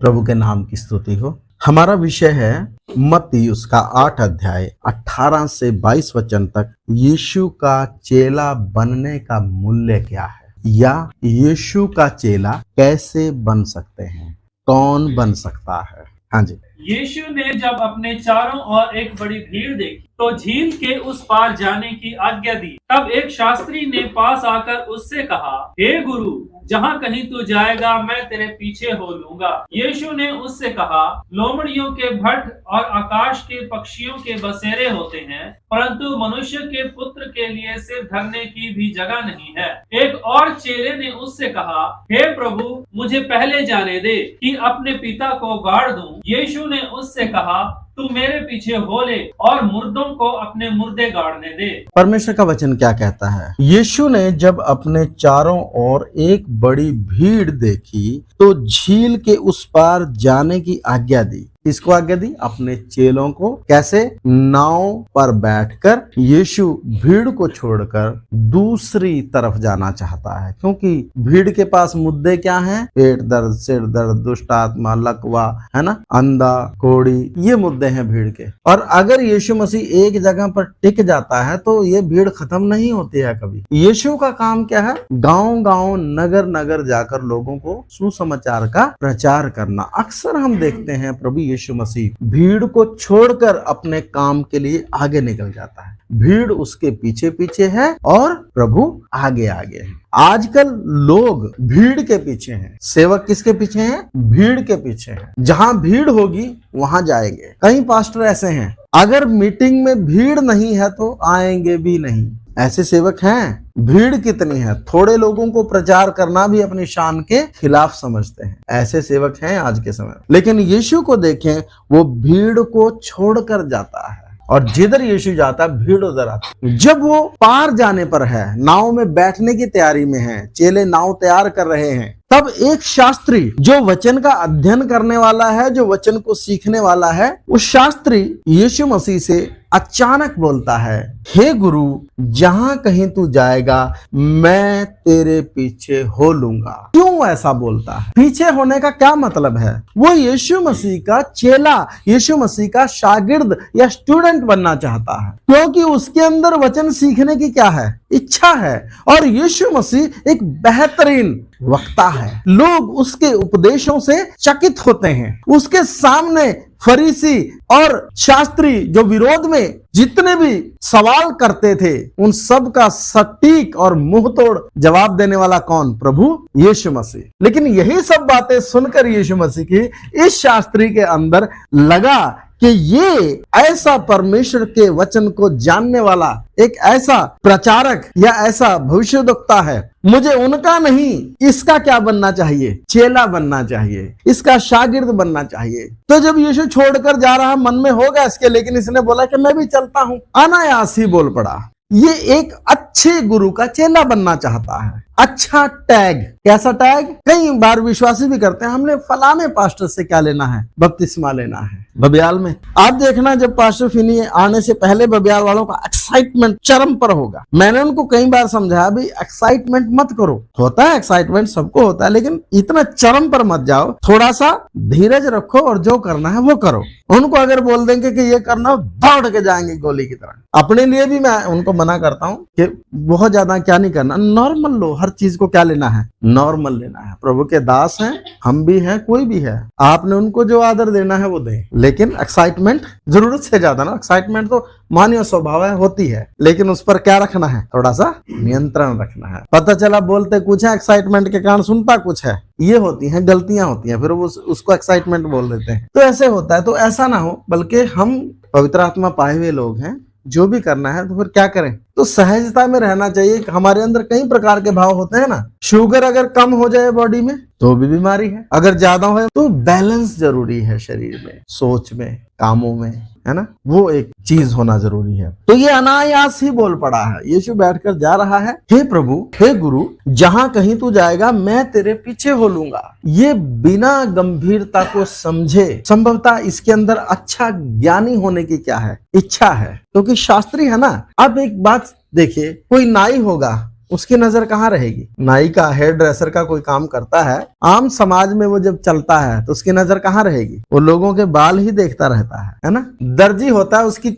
प्रभु के नाम की स्तुति हो। हमारा विषय है मत्ती उसका 8 अध्याय 18 से 22 वचन तक, यीशु का चेला बनने का मूल्य क्या है, या यीशु का चेला कैसे बन सकते हैं, कौन बन सकता है। हाँ जी। यीशु ने जब अपने चारों ओर एक बड़ी भीड़ देखी तो झील के उस पार जाने की आज्ञा दी। तब एक शास्त्री ने पास आकर उससे कहा, हे गुरु, जहाँ कहीं तू जाएगा मैं तेरे पीछे हो लूंगा। यीशु ने उससे कहा, लोमड़ियों के भट्ट और आकाश के पक्षियों के बसेरे होते हैं, परंतु मनुष्य के पुत्र के लिए सिर धरने की भी जगह नहीं है। एक और चेले ने उससे कहा, हे प्रभु, मुझे पहले जाने दे कि अपने पिता को गाड़ दूं। यीशु ने उससे कहा, तू मेरे पीछे हो ले और मुर्दों को अपने मुर्दे गाड़ने दे। परमेश्वर का वचन क्या कहता है? यीशु ने जब अपने चारों ओर एक बड़ी भीड़ देखी तो झील के उस पार जाने की आज्ञा दी। किसको आज्ञा दी? अपने चेलों को। कैसे? नाव पर बैठकर यीशु भीड़ को छोड़कर दूसरी तरफ जाना चाहता है, क्योंकि भीड़ के पास मुद्दे क्या हैं? पेट दर्द, सिर दर्द, दुष्ट आत्मा, लकवा, है ना, अंधा, कोढ़ी, ये मुद्दे हैं भीड़ के। और अगर यीशु मसीह एक जगह पर टिक जाता है तो ये भीड़ खत्म नहीं होती है कभी। यीशु का काम क्या है? गांव गांव, नगर नगर जाकर लोगों को सुसमाचार का प्रचार करना। अक्सर हम देखते हैं प्रभु यीशु मसीह भीड़ को छोड़कर अपने काम के लिए आगे निकल जाता है। भीड़ उसके पीछे पीछे है और प्रभु आगे आगे है। आजकल लोग भीड़ के पीछे हैं। सेवक किसके पीछे हैं? भीड़ के पीछे हैं। जहां भीड़ होगी वहां जाएंगे। कई पास्टर ऐसे हैं, अगर मीटिंग में भीड़ नहीं है तो आएंगे भी नहीं। ऐसे सेवक हैं। भीड़ कितनी है, थोड़े लोगों को प्रचार करना भी अपनी शान के खिलाफ समझते हैं। ऐसे सेवक हैं आज के समय। लेकिन यीशु को देखें, वो भीड़ को छोड़कर जाता है और जिधर यीशु जाता है भीड़ उधर आती है। जब वो पार जाने पर है, नाव में बैठने की तैयारी में है, चेले नाव तैयार कर रहे हैं, तब एक शास्त्री जो वचन का अध्ययन करने वाला है, जो वचन को सीखने वाला है, उस शास्त्री यीशु मसीह से अचानक बोलता है, हे गुरु, जहां कहीं तू जाएगा मैं तेरे पीछे हो लूंगा। क्यों ऐसा बोलता है? पीछे होने का क्या मतलब है? वो यीशु मसीह का चेला, यीशु मसीह का शागिर्द या स्टूडेंट बनना चाहता है, क्योंकि उसके अंदर वचन सीखने की क्या है? इच्छा है। और यीशु मसीह एक बेहतरीन वक्ता है। लोग उसके उपदेशों से चकित होते हैं। उसके सामने फरीसी और शास्त्री जो विरोध में जितने भी सवाल करते थे, उन सब का सटीक और मुंह तोड़ जवाब देने वाला कौन? प्रभु यीशु मसीह। लेकिन यही सब बातें सुनकर यीशु मसीह की इस शास्त्री के अंदर लगा कि ये ऐसा परमेश्वर के वचन को जानने वाला एक ऐसा प्रचारक या ऐसा भविष्यवक्ता है, मुझे उनका नहीं, इसका क्या बनना चाहिए? चेला बनना चाहिए, इसका शागिर्द बनना चाहिए। तो जब यीशु छोड़कर जा रहा, मन में होगा इसके, लेकिन इसने बोला कि मैं भी चलता हूं। अनायास ही बोल पड़ा। ये एक अच्छे गुरु का चेला बनना चाहता है। अच्छा टैग। कैसा टैग? कई बार विश्वासी भी करते हैं, हमने फलाने पास्टर से क्या लेना है? बपतिस्मा लेना है बबियाल में। आप देखना, जब पास्टर फिनी आने से पहले बबियाल वालों का एक्साइटमेंट चरम पर होगा। मैंने उनको कई बार समझाया, भाई एक्साइटमेंट मत करो। होता है एक्साइटमेंट, सबको होता है, लेकिन इतना चरम पर मत जाओ। थोड़ा सा धीरज रखो और जो करना है वो करो। उनको अगर बोल देंगे कि ये करना, दौड़ के जाएंगे गोली की तरह। अपने लिए भी मैं उनको मना करता हूँ कि बहुत ज्यादा क्या नहीं करना, नॉर्मल लो। हर चीज को क्या लेना है? नॉर्मल लेना है। प्रभु के दास हैं, हम भी हैं, कोई भी है। आपने उनको जो आदर देना है वो दें, लेकिन एक्साइटमेंट जरूरत से ज्यादा ना। एक्साइटमेंट तो मानवीय स्वभाव है, होती है, लेकिन उस पर क्या रखना है? थोड़ा सा नियंत्रण रखना है। पता चला बोलते कुछ है, एक्साइटमेंट के कारण सुनता कुछ है। ये होती हैं गलतियां, होती हैं, फिर वो उसको एक्साइटमेंट बोल देते हैं। तो ऐसे होता है। तो ऐसा ना हो, बल्कि हम पवित्र आत्मा पाए हुए लोग हैं, जो भी करना है तो फिर क्या करें? तो सहजता में रहना चाहिए। हमारे अंदर कई प्रकार के भाव होते हैं ना। शुगर अगर कम हो जाए बॉडी में तो भी बीमारी है, अगर ज्यादा हो तो बैलेंस जरूरी है शरीर में, सोच में, कामों में, है ना। वो एक चीज होना जरूरी है। तो ये अनायास ही बोल पड़ा है। यीशु बैठकर जा रहा है, हे प्रभु, हे गुरु, जहां कहीं तू जाएगा मैं तेरे पीछे हो लूंगा। ये बिना गंभीरता को समझे, संभवतः इसके अंदर अच्छा ज्ञानी होने की क्या है? इच्छा है, क्योंकि शास्त्री है ना। अब एक बात देखिए, कोई नाई होगा, उसकी नजर कहाँ रहेगी? नाई का, हेयर ड्रेसर का कोई काम करता है, आम समाज में वो जब चलता है तो उसकी नजर कहाँ रहेगी? वो लोगों के बाल ही देखता रहता है ना। दर्जी होता है, उसकी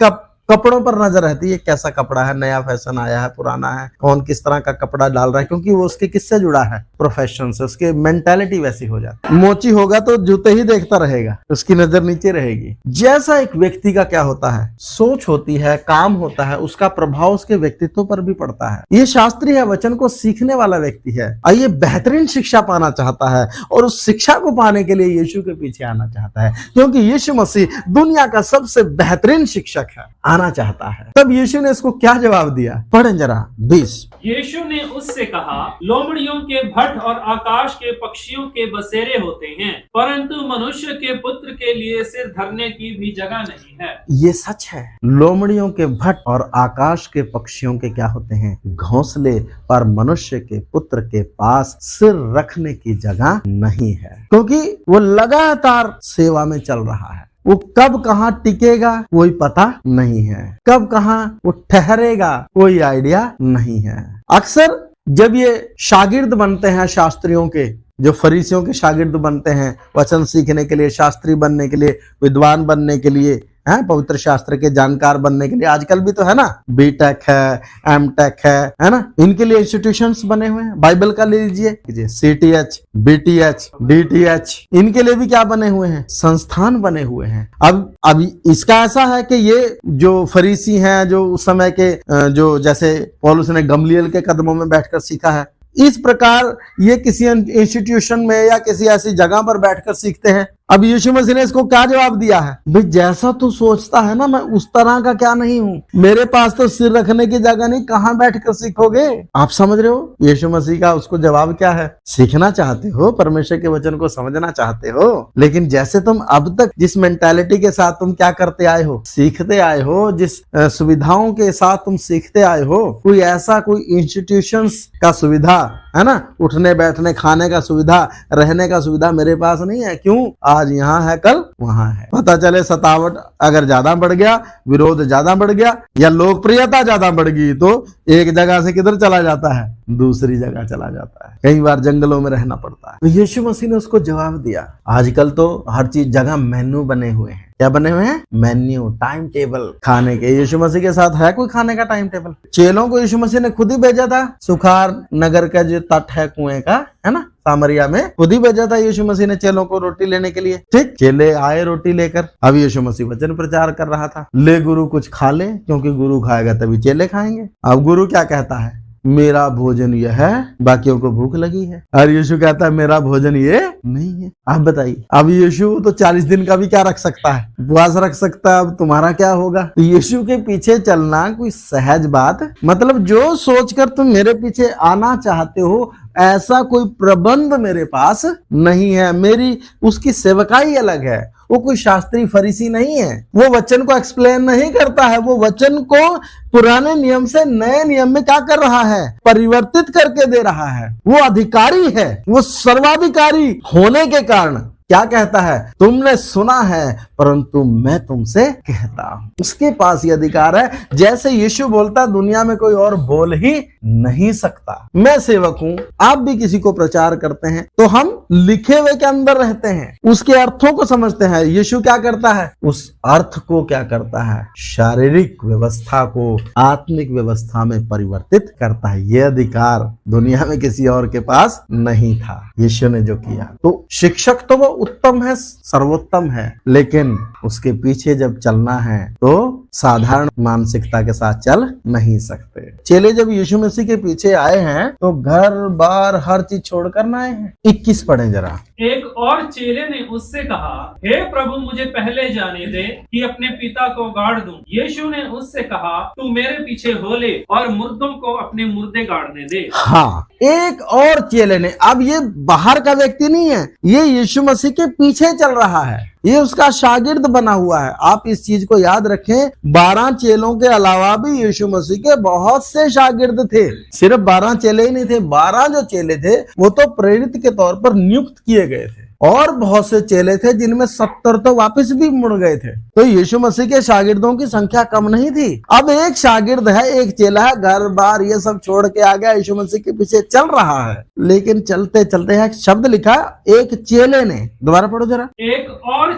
कपड़ों पर नजर रहती है, कैसा कपड़ा है, नया फैशन आया है, पुराना है, कौन किस तरह का कपड़ा डाल रहा है, क्योंकि वो उसके किससे जुड़ा है? प्रोफेशन से। उसकी मेंटालिटी वैसी हो जाती है। मोची होगा तो जूते ही देखता रहेगा, उसकी नजर नीचे रहेगी। जैसा एक व्यक्ति का क्या होता है, सोच होती है, काम होता है, उसका प्रभाव उसके व्यक्तित्व पर भी पड़ता है। ये शास्त्रीय वचन को सीखने वाला व्यक्ति है और ये बेहतरीन शिक्षा पाना चाहता है, और उस शिक्षा को पाने के लिए यीशु के पीछे आना चाहता है, क्योंकि यीशु मसीह दुनिया का सबसे बेहतरीन शिक्षक है, आना चाहता है। तब यीशु ने इसको क्या जवाब दिया? पढ़ें जरा 20। यीशु ने उससे कहा, लोमड़ियों के भट्ट और आकाश के पक्षियों के बसेरे होते हैं, परंतु मनुष्य के पुत्र के लिए सिर धरने की भी जगह नहीं है। ये सच है। लोमड़ियों के भट्ट और आकाश के पक्षियों के क्या होते हैं? घोंसले, पर मनुष्य के पुत्र के पास सिर रखने की जगह नहीं है, क्योंकि वो लगातार सेवा में चल रहा है। वो कब कहाँ टिकेगा कोई पता नहीं है, कब कहाँ वो ठहरेगा कोई आइडिया नहीं है। अक्सर जब ये शागिर्द बनते हैं शास्त्रियों के, जो फरीसियों के शागिर्द बनते हैं वचन सीखने के लिए, शास्त्री बनने के लिए, विद्वान बनने के लिए, हैं, पवित्र शास्त्र के जानकार बनने के लिए, आजकल भी तो है ना, बीटेक है, एमटेक है ना, इनके लिए इंस्टीट्यूशंस बने हुए हैं। बाइबल का ले लीजिए, सीटीएच, बीटीएच, डीटीएच, इनके लिए भी क्या बने हुए हैं? संस्थान बने हुए हैं। अब इसका ऐसा है कि ये जो फरीसी हैं, जो उस समय के जो, जैसे पौलुस ने गमलीएल के कदमों में बैठकर सीखा है, इस प्रकार ये किसी इंस्टीट्यूशन में या किसी ऐसी जगह पर बैठकर सीखते हैं। अब यीशु मसीह ने इसको क्या जवाब दिया है? भाई जैसा तू सोचता है ना, मैं उस तरह का क्या नहीं हूं। मेरे पास तो सिर रखने की जगह नहीं, कहां बैठकर सीखोगे? आप समझ रहे हो यीशु मसीह का उसको जवाब क्या है? सीखना चाहते हो, परमेश्वर के वचन को समझना चाहते हो, लेकिन जैसे तुम अब तक जिस मेंटालिटी के साथ तुम क्या करते आए हो, सीखते आए हो, जिस सुविधाओं के साथ तुम सीखते आए हो, कोई ऐसा कोई इंस्टीट्यूशंस का सुविधा है ना, उठने बैठने खाने का सुविधा, रहने का सुविधा मेरे पास नहीं है। क्यों? आज यहाँ है, कल वहां है। पता चले सतावट अगर ज्यादा बढ़ गया, विरोध ज्यादा बढ़ गया, या लोकप्रियता ज्यादा बढ़ गई, तो एक जगह से किधर चला जाता है? दूसरी जगह चला जाता है। कई बार जंगलों में रहना पड़ता है। तो यीशु मसीह ने उसको जवाब दिया। आजकल तो हर चीज जगह मेन्यू बने हुए हैं। क्या बने हुए हैं? मेन्यू, टाइम टेबल खाने के। यीशु मसीह के साथ है कोई खाने का टाइम टेबल? चेलों को यीशु मसीह ने खुद ही भेजा था। सुखार नगर का जो तट है कुएं का, है ना, सामरिया में, खुद ही भेजा था यीशु मसीह ने चेलों को रोटी लेने के लिए। ठीक, चेले आए रोटी लेकर। अब यीशु मसीह वचन प्रचार कर रहा था, ले गुरु कुछ खा ले, क्योंकि गुरु खाएगा तभी चेले खाएंगे। अब गुरु क्या कहता है? मेरा भोजन यह है, बाकियों को भूख लगी है। और यीशु कहता है मेरा भोजन ये नहीं है। आप बताइए, अब यीशु तो 40 दिन का भी क्या रख सकता है? उपवास रख सकता है। अब तुम्हारा क्या होगा? तो यीशु के पीछे चलना कोई सहज बात, मतलब जो सोचकर तुम मेरे पीछे आना चाहते हो, ऐसा कोई प्रबंध मेरे पास नहीं है। मेरी उसकी सेवकाई अलग है। वो कोई शास्त्री फरीसी नहीं है। वो वचन को एक्सप्लेन नहीं करता है, वो वचन को पुराने नियम से नए नियम में क्या कर रहा है? परिवर्तित करके दे रहा है। वो अधिकारी है, वो सर्वाधिकारी होने के कारण क्या कहता है? तुमने सुना है, परंतु मैं तुमसे कहता हूं। उसके पास ये अधिकार है। जैसे यीशु बोलता, दुनिया में कोई और बोल ही नहीं सकता। मैं सेवक हूं, आप भी किसी को प्रचार करते हैं, तो हम लिखे हुए के अंदर रहते हैं, उसके अर्थों को समझते हैं। यीशु क्या करता है? उस अर्थ को क्या करता है? शारीरिक व्यवस्था को आत्मिक व्यवस्था में परिवर्तित करता है। यह अधिकार दुनिया में किसी और के पास नहीं था। यीशु ने जो किया, तो शिक्षक तो वो उत्तम है, सर्वोत्तम है, लेकिन उसके पीछे जब चलना है तो साधारण मानसिकता के साथ चल नहीं सकते। चेले जब यीशु मसीह के पीछे आए हैं तो घर बार हर चीज छोड़कर ना आए हैं। 21 पढ़ें जरा। एक और चेले ने उससे कहा, हे प्रभु, मुझे पहले जाने दे कि अपने पिता को गाड़ दूं। यीशु ने उससे कहा, तू मेरे पीछे हो ले और मुर्दों को अपने मुर्दे गाड़ने दे। हाँ, एक और चेले ने, अब ये बाहर का व्यक्ति नहीं है, ये यीशु मसीह के पीछे चल रहा है, ये उसका शागिर्द बना हुआ है। आप इस चीज को याद रखें, 12 चेलों के अलावा भी यीशु मसीह के बहुत से शागिर्द थे। सिर्फ 12 चेले ही नहीं थे, 12 जो चेले थे वो तो प्रेरित के तौर पर नियुक्त किए गए थे। और बहुत से चेले थे जिनमें 70 तो वापस भी मुड़ गए थे। तो यीशु मसीह के शागिर्दों की संख्या कम नहीं थी। अब एक शागिर्द है, एक चेला है, घर बार ये सब छोड़ के आ गया, यीशु मसीह के पीछे चल रहा है। लेकिन चलते चलते है शब्द लिखा, एक चेले ने, दोबारा पढ़ो जरा, एक और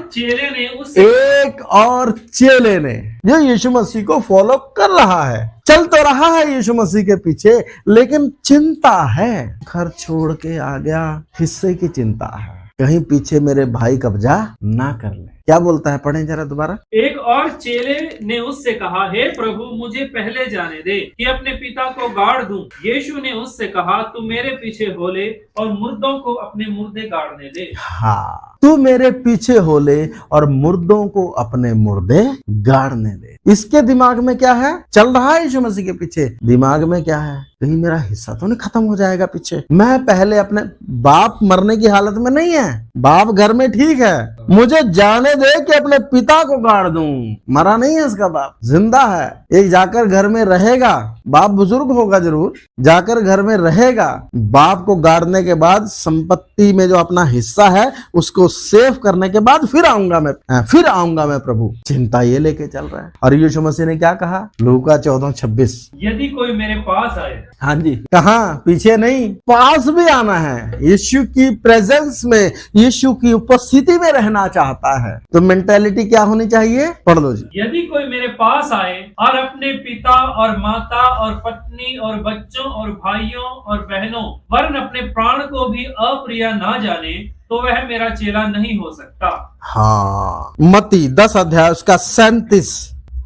चेले ने जो यीशु मसीह को फॉलो कर रहा है, चल तो रहा है यीशु मसीह के पीछे, लेकिन चिंता है, घर छोड़ के आ गया, हिस्से की चिंता है, कहीं पीछे मेरे भाई कब्जा ना कर ले। क्या बोलता है, पढ़ें जरा दोबारा। एक और चेले ने उससे कहा, हे प्रभु मुझे पहले जाने दे कि अपने पिता को गाड़ दूं। यीशु ने उससे कहा, तू मेरे पीछे हो ले और मुर्दों को अपने मुर्दे गाड़ने दे। हाँ, तू मेरे पीछे हो ले और मुर्दों को अपने मुर्दे गाड़ने दे। इसके दिमाग में क्या है, चल रहा है यीशु मसीह के पीछे, दिमाग में क्या है, कहीं मेरा हिस्सा तो नहीं खत्म हो जाएगा पीछे। मैं पहले अपने बाप मरने की हालत में नहीं है, बाप घर में ठीक है, मुझे जाने दे कि अपने पिता को गाड़ दूं। मरा नहीं है इसका बाप, जिंदा है, एक जाकर घर में रहेगा, बाप बुजुर्ग होगा जरूर, जाकर घर में रहेगा, बाप को गाड़ने के बाद संपत्ति में जो अपना हिस्सा है उसको सेव करने के बाद फिर आऊंगा मैं प्रभु। चिंता ये लेके चल रहा है। और यीशु मसीह ने क्या कहा, लूका 14:26, यदि कोई मेरे पास आए, हाँ जी, कहाँ, पीछे नहीं, पास भी आना है, यीशु की प्रेजेंस में, यीशु की उपस्थिति में रहना चाहता है, तो मेंटेलिटी क्या होनी चाहिए, पढ़ लो जी। यदि कोई मेरे पास आए और अपने पिता और माता और पत्नी और बच्चों और भाइयों और बहनों वरन अपने प्राण को भी अप्रिय ना जाने, तो वह मेरा चेला नहीं हो सकता। हाँ, मत्ती 10 अध्याय उसका 37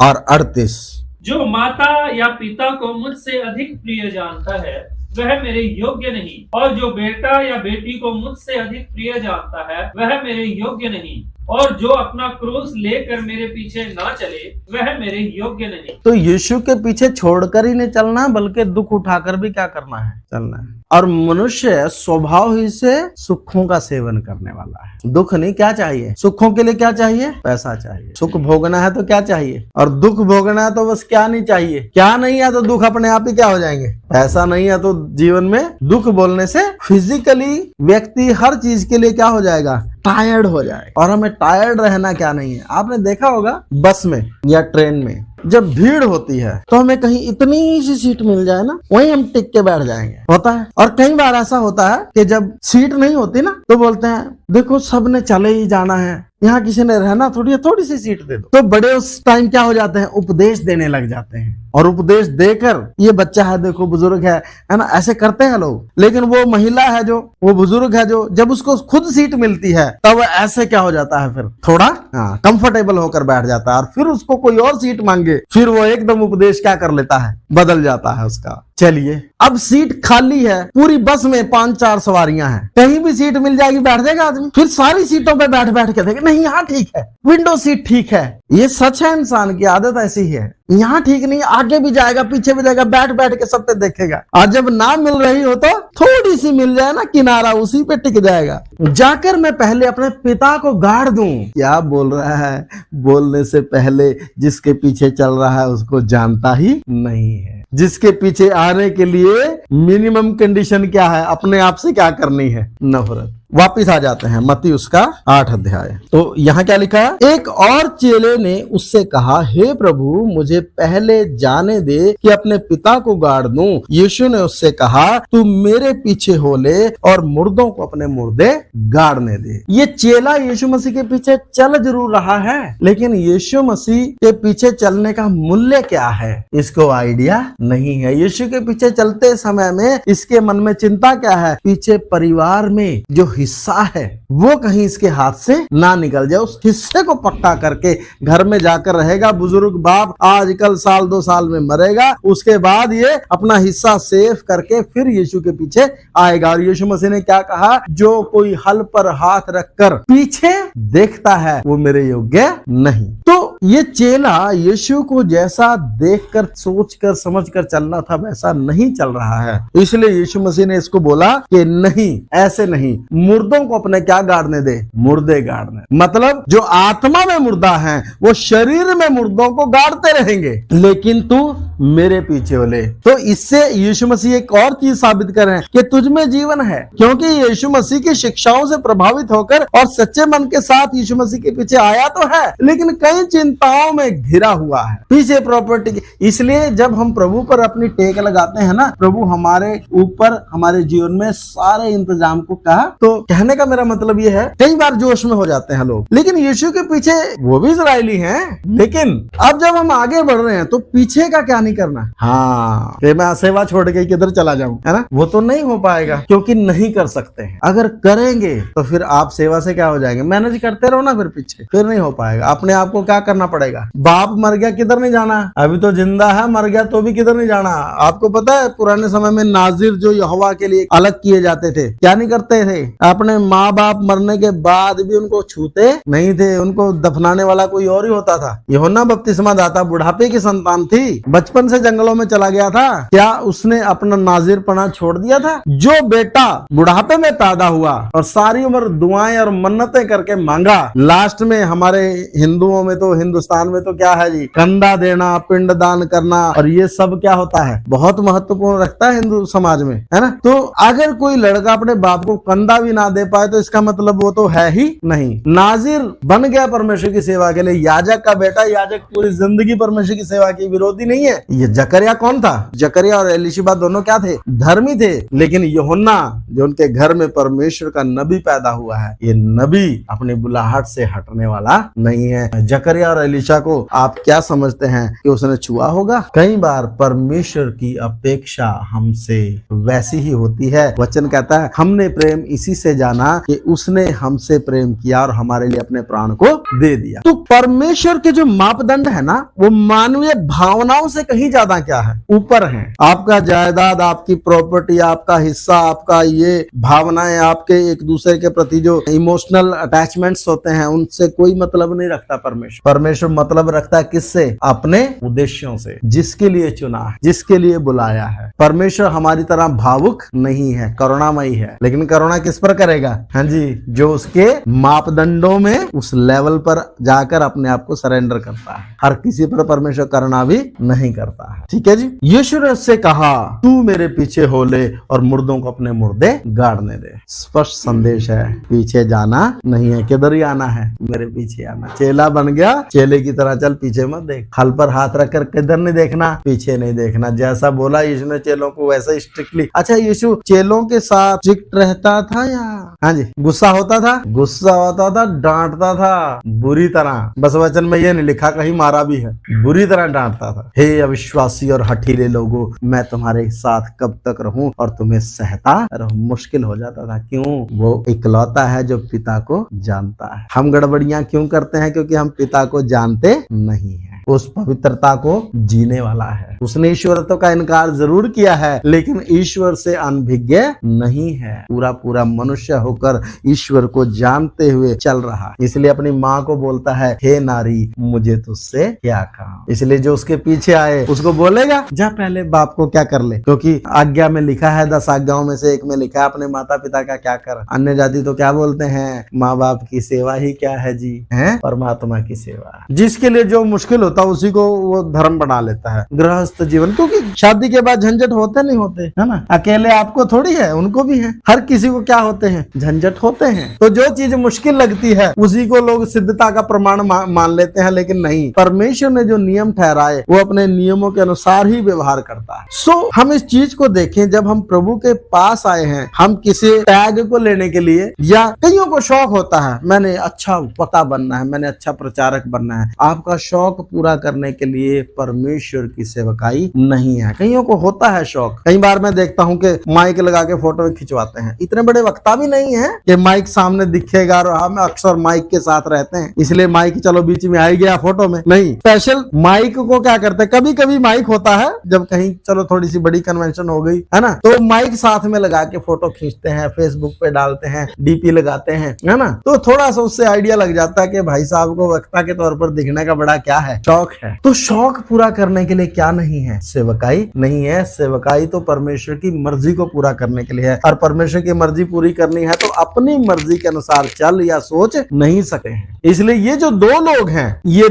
और 38। जो माता या पिता को मुझसे अधिक प्रिय जानता है वह मेरे योग्य नहीं, और जो बेटा या बेटी को मुझसे अधिक प्रिय जानता है वह मेरे योग्य नहीं, और जो अपना क्रूस लेकर मेरे पीछे ना चले वह मेरे योग्य नहीं। तो यीशु के पीछे छोड़कर ही नहीं चलना, बल्कि दुख उठाकर भी क्या करना है, चलना है। और मनुष्य स्वभाव ही से सुखों का सेवन करने वाला है। दुख नहीं, क्या चाहिए, सुखों के लिए क्या चाहिए, पैसा चाहिए। सुख भोगना है तो क्या चाहिए, और दुख भोगना है तो बस क्या नहीं चाहिए, क्या नहीं है तो दुख अपने आप ही क्या हो जाएंगे। पैसा नहीं है तो जीवन में दुख बोलने से फिजिकली व्यक्ति हर चीज के लिए क्या हो जाएगा, टायर्ड हो जाए। और हमें टायर्ड रहना क्या नहीं है। आपने देखा होगा बस में या ट्रेन में जब भीड़ होती है तो हमें कहीं इतनी सी सीट मिल जाए ना, वहीं हम टिक के बैठ जाएंगे, होता है। और कई बार ऐसा होता है कि जब सीट नहीं होती ना तो बोलते हैं देखो सबने चले ही जाना है, यहाँ किसी ने रहना थोड़ी सी सीट दे दो। तो बड़े उस टाइम क्या हो जाते हैं, उपदेश देने लग जाते हैं, और उपदेश देकर ये बच्चा है देखो बुजुर्ग है ना, ऐसे करते हैं लोग। लेकिन वो महिला है जो, वो बुजुर्ग है जो, जब उसको खुद सीट मिलती है तब ऐसे क्या हो जाता है, फिर थोड़ा कंफर्टेबल होकर बैठ जाता है, और फिर उसको कोई और सीट मांगे फिर वो एकदम उपदेश क्या कर लेता है, बदल जाता है उसका। चलिए, अब सीट खाली है, पूरी बस में 5-4 सवारियां हैं, कहीं भी सीट मिल जाएगी बैठ जाएगा आदमी, फिर सारी सीटों पे बैठ बैठ के देखे, नहीं यहाँ ठीक है, विंडो सीट ठीक है। ये सच है, इंसान की आदत ऐसी है, यहाँ ठीक नहीं, आगे भी जाएगा पीछे भी जाएगा, बैठ बैठ के सब पे देखेगा। और जब ना मिल रही हो तो थोड़ी सी मिल जाए ना किनारा, उसी पे टिक जाएगा। जाकर मैं पहले अपने पिता को गाड़ दूं। क्या बोल रहा है, बोलने से पहले जिसके पीछे चल रहा है उसको जानता ही नहीं है। जिसके पीछे आने के लिए मिनिमम कंडीशन क्या है, अपने आप से क्या करनी है, नफरत। वापिस आ जाते हैं मत्ती उसका 8 अध्याय। तो यहाँ क्या लिखा है, एक और चेले ने उससे कहा, हे प्रभु मुझे पहले जाने दे कि अपने पिता को गाड़ दूं। यीशु ने उससे कहा, तू मेरे पीछे हो ले और मुर्दों को अपने मुर्दे गाड़ने दे। ये चेला यीशु मसीह के पीछे चल जरूर रहा है, लेकिन यीशु मसीह के पीछे चलने का मूल्य क्या है इसको आइडिया नहीं है। यीशु के पीछे चलते समय में इसके मन में चिंता क्या है, पीछे परिवार में जो हिस्सा है वो कहीं इसके हाथ से ना निकल जाए। उस हिस्से को पक्का करके घर में जाकर रहेगा। बुजुर्ग बाप आजकल 1-2 साल में मरेगा, उसके बाद ये अपना हिस्सा सेव करके फिर यीशु के पीछे आएगा। और यीशु मसीह ने क्या कहा, जो कोई हल पर हाथ रखकर पीछे देखता है वो मेरे योग्य नहीं। तो ये चेला यीशु को जैसा देखकर सोचकर समझकर चलना था वैसा नहीं चल रहा है। इसलिए यीशु मसीह ने इसको बोला कि नहीं, ऐसे नहीं, मुर्दों को अपने क्या गाड़ने दे, मुर्दे गाड़ने। मतलब जो आत्मा में मुर्दा हैं वो शरीर में मुर्दों को गाड़ते रहेंगे, लेकिन तू मेरे पीछे हो ले। तो इससे यीशु मसीह एक और चीज साबित कर रहे हैं कि तुझ में जीवन है, क्योंकि यीशु मसीह की शिक्षाओं से प्रभावित होकर और सच्चे मन के साथ यीशु मसीह के पीछे आया तो है, लेकिन कई चिंताओं में घिरा हुआ है पीछे प्रॉपर्टी की। इसलिए जब हम प्रभु पर अपनी टेक लगाते हैं ना, प्रभु हमारे ऊपर हमारे जीवन में सारे इंतजाम को कहा। तो कहने का मेरा मतलब ये है, कई बार जोश में हो जाते हैं लोग, लेकिन यीशु के पीछे वो भी इजराइली हैं, लेकिन अब जब हम आगे बढ़ रहे हैं तो पीछे का क्या नहीं करना। हाँ, मैं सेवा छोड़ के किधर चला जाऊं, है ना, वो तो नहीं हो पाएगा, क्योंकि नहीं कर सकते हैं। अगर करेंगे तो फिर आप सेवा से क्या हो जाएंगे, मैनेज करते रहो ना, फिर पीछे फिर नहीं हो पाएगा। अपने आप को क्या करना पड़ेगा। बाप मर गया, किधर नहीं जाना, अभी तो जिंदा है, मर गया तो भी किधर नहीं जाना। आपको पता है पुराने समय में नाजिर जो यहोवा के लिए अलग किए जाते थे, क्या नहीं करते थे, अपने माँ बाप मरने के बाद भी उनको छूते नहीं थे, उनको दफनाने वाला कोई और ही होता था। यूहन्ना बपतिस्मा दाता बुढ़ापे की संतान थी, बचपन से जंगलों में चला गया था, क्या उसने अपना नाजिरपना छोड़ दिया था। जो बेटा बुढ़ापे में पैदा हुआ और सारी उम्र दुआएं और मन्नतें करके मांगा, लास्ट में हमारे हिंदुओं में तो, हिंदुस्तान में तो क्या है जी, कंधा देना, पिंड दान करना, और ये सब क्या होता है, बहुत महत्वपूर्ण रखता है हिंदू समाज में, है ना। तो अगर कोई लड़का अपने बाप को कंधा भी ना दे पाए तो इसका मतलब वो तो है ही नहीं। नाजिर बन गया परमेश्वर की सेवा के लिए, याजक का बेटा, याजक पूरी जिंदगी परमेश्वर की सेवा की, विरोधी नहीं है। ये जकरिया कौन था, जकरिया और एलिशिबा दोनों क्या थे, धर्मी थे, लेकिन यूहन्ना जो उनके घर में परमेश्वर का नबी पैदा हुआ है, ये नबी अपनी बुलाहट से हटने वाला नहीं है। जकरिया और एलिशा को आप क्या समझते हैं कि उसने छुआ होगा। कई बार परमेश्वर की अपेक्षा हमसे वैसी ही होती है। वचन कहता है हमने प्रेम इसी से जाना कि उसने हमसे प्रेम किया और हमारे लिए अपने प्राण को दे दिया। तो परमेश्वर के जो मापदंड है ना, वो मानवीय भावनाओं से कहीं ज्यादा क्या है, ऊपर है। आपका जायदाद, आपकी प्रॉपर्टी, आपका हिस्सा, आपका ये भावनाएं, आपके एक दूसरे के प्रति जो इमोशनल अटैचमेंट्स होते हैं, उनसे कोई मतलब नहीं रखता परमेश्वर। परमेश्वर मतलब रखता है किससे, अपने उद्देश्यों से, जिसके लिए चुना है, जिसके लिए बुलाया है। परमेश्वर हमारी तरह भावुक नहीं है, करुणामयी है, लेकिन करुणा किस पर करेगा, हाँ जी, जो उसके मापदंडों में उस लेवल पर जाकर अपने आप को सरेंडर करता है। हर किसी पर परमेश्वर करुणा भी नहीं करता है, ठीक है जी। यीशु ने उससे कहा तू मेरे पीछे हो ले और मुर्दों को अपने मुर्दे गाड़ने दे। स्पष्ट संदेश है, पीछे जाना नहीं है, किधर ही आना है, मेरे पीछे आना। चेला बन गया, चेले की तरह चल, पीछे मत देख। हल पर हाथ रखकर किधर नहीं देखना, पीछे नहीं देखना। जैसा बोला यीशु ने चेलों को वैसा ही स्ट्रिक्टली। अच्छा, यीशु चेलों के साथ स्ट्रिक्ट रहता था या, हाँ जी, गुस्सा होता था, गुस्सा होता था, डांटता था बुरी तरह। बस वचन में ये नहीं लिखा, कहीं मारा भी है, बुरी तरह डांटता था। हे अविश्वासी और हठीले लोगों, मैं तुम्हारे साथ कब तक रहूं और तुम्हें सहता रहूं। मुश्किल हो जाता था, क्यों, वो इकलौता है जो पिता को जानता है। हम गड़बड़ियां क्यों करते हैं, क्योंकि हम पिता को जानते नहीं है, उस पवित्रता को जीने वाला है। उसने ईश्वरत्व का इनकार जरूर किया है, लेकिन ईश्वर से अनभिज्ञ नहीं है। पूरा पूरा मनुष्य होकर ईश्वर को जानते हुए चल रहा, इसलिए अपनी माँ को बोलता है हे नारी, मुझे तुझसे क्या काम। इसलिए जो उसके पीछे आए उसको बोलेगा जा पहले बाप को क्या कर ले, क्योंकि आज्ञा में लिखा है, 10 आज्ञाओं में से एक में लिखा है अपने माता पिता का क्या कर। अन्य जाति तो क्या बोलते हैं, माँ बाप की सेवा ही क्या है जी, है परमात्मा की सेवा। जिसके लिए जो मुश्किल होता है उसी को वो धर्म बना लेता है, गृहस्थ जीवन। क्योंकि शादी के बाद झंझट होते नहीं होते, है ना। अकेले आपको थोड़ी है, उनको भी है। हर किसी को क्या होते हैं, झंझट होते हैं। तो जो चीज मुश्किल लगती है उसी को लोग सिद्धता का प्रमाण मान लेते हैं, लेकिन नहीं, परमेश्वर ने जो नियम ठहराए वो अपने नियमों के अनुसार ही व्यवहार करता है। सो हम इस चीज को देखें, जब हम प्रभु के पास आए हैं, हम किसी टैग को लेने के लिए, या कईयों को शौक होता है मैंने अच्छा वक्ता बनना है, मैंने अच्छा प्रचारक बनना है। आपका शौक पूरा करने के लिए परमेश्वर की सेवकाई नहीं है। कईयों को होता है शौक। कई बार मैं देखता हूँ कि माइक लगा के फोटो खिंचवाते हैं। इतने बड़े वक्ता भी नहीं है कि माइक सामने दिखेगा, और हम अक्सर माइक के साथ रहते हैं, इसलिए माइक चलो बीच में आ ही गया फोटो में। नहीं, स्पेशल माइक को क्या करते हैं, कभी कभी माइक होता है जब कहीं चलो थोड़ी सी बड़ी कन्वेंशन हो गई, है ना, तो माइक साथ में लगा के फोटो खींचते हैं, फेसबुक पे डालते हैं, डीपी लगाते हैं, है ना। तो थोड़ा सा उससे आइडिया लग जाता है कि भाई साहब को वक्ता के तौर पर दिखने का बड़ा क्या है, शौक शौक है। तो शौक पूरा करने के लिए क्या नहीं है? सेवकाई नहीं है। सेवकाई तो परमेश्वर की मर्जी को पूरा करने के लिए है, और परमेश्वर की मर्जी पूरी करनी है तो अपनी मर्जी के अनुसार चल या सोच नहीं सकते हैं। इसलिए ये जो दो लोग हैं, ये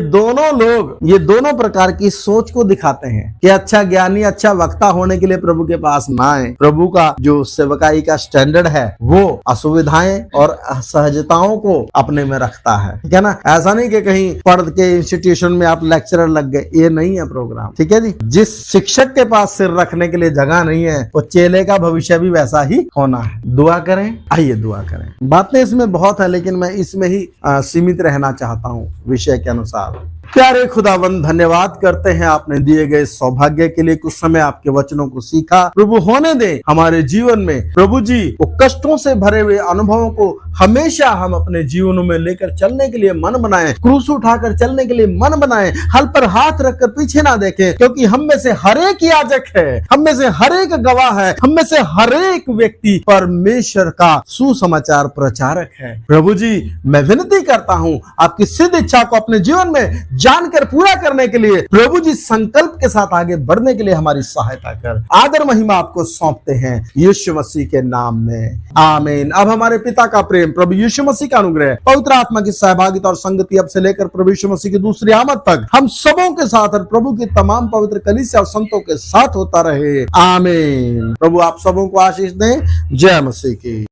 दोनों प्रकार की सोच को दिखाते हैं कि अच्छा ज्ञानी, अच्छा वक्ता होने के लिए प्रभु के पास ना आए। प्रभु का जो सेवकाई का स्टैंडर्ड है वो असुविधाएं और असहजताओं को अपने में रखता है, ठीक है ना। ऐसा नहीं कि कहीं पढ़ के इंस्टीट्यूशन में आप लेक्चरर लग गए, ये नहीं है प्रोग्राम, ठीक है जी। जिस शिक्षक के पास सिर रखने के लिए जगह नहीं है, वो चेले का भविष्य भी वैसा ही होना है। दुआ करें, आइए दुआ करें। बातें इसमें बहुत है, लेकिन मैं इसमें ही सीमित रहना चाहता हूँ विषय के अनुसार। प्यारे खुदावंद, धन्यवाद करते हैं आपने दिए गए सौभाग्य के लिए। कुछ समय आपके वचनों को सीखा प्रभु, होने दे हमारे जीवन में प्रभु जी वो कष्टों से भरे हुए अनुभवों को हमेशा हम अपने जीवनों में लेकर चलने के लिए मन बनाएं, क्रूस उठाकर चलने के लिए मन बनाएं, हल पर हाथ रखकर पीछे ना देखें, क्योंकि हम में से हर एक याजक है, हम में से हर एक गवाह है, हम में से हर एक व्यक्ति परमेश्वर का सुसमाचार प्रचारक है। प्रभु जी, मैं विनती करता हूं आपकी सिद्ध इच्छा को अपने जीवन में जानकर पूरा करने के लिए प्रभु जी संकल्प के साथ आगे बढ़ने के लिए हमारी सहायता कर। आदर महिमा आपको सौंपते हैं यीशु मसीह के नाम में, आमीन। अब हमारे पिता का प्रेम, प्रभु यीशु मसीह का अनुग्रह, पवित्र आत्मा की सहभागिता और संगति अब से लेकर प्रभु यीशु मसीह की दूसरी आमद तक हम सबों के साथ और प्रभु की तमाम पवित्र कलीसिया और संतों के साथ होता रहे, आमीन। प्रभु आप सबों को आशीष दें। जय मसीह की।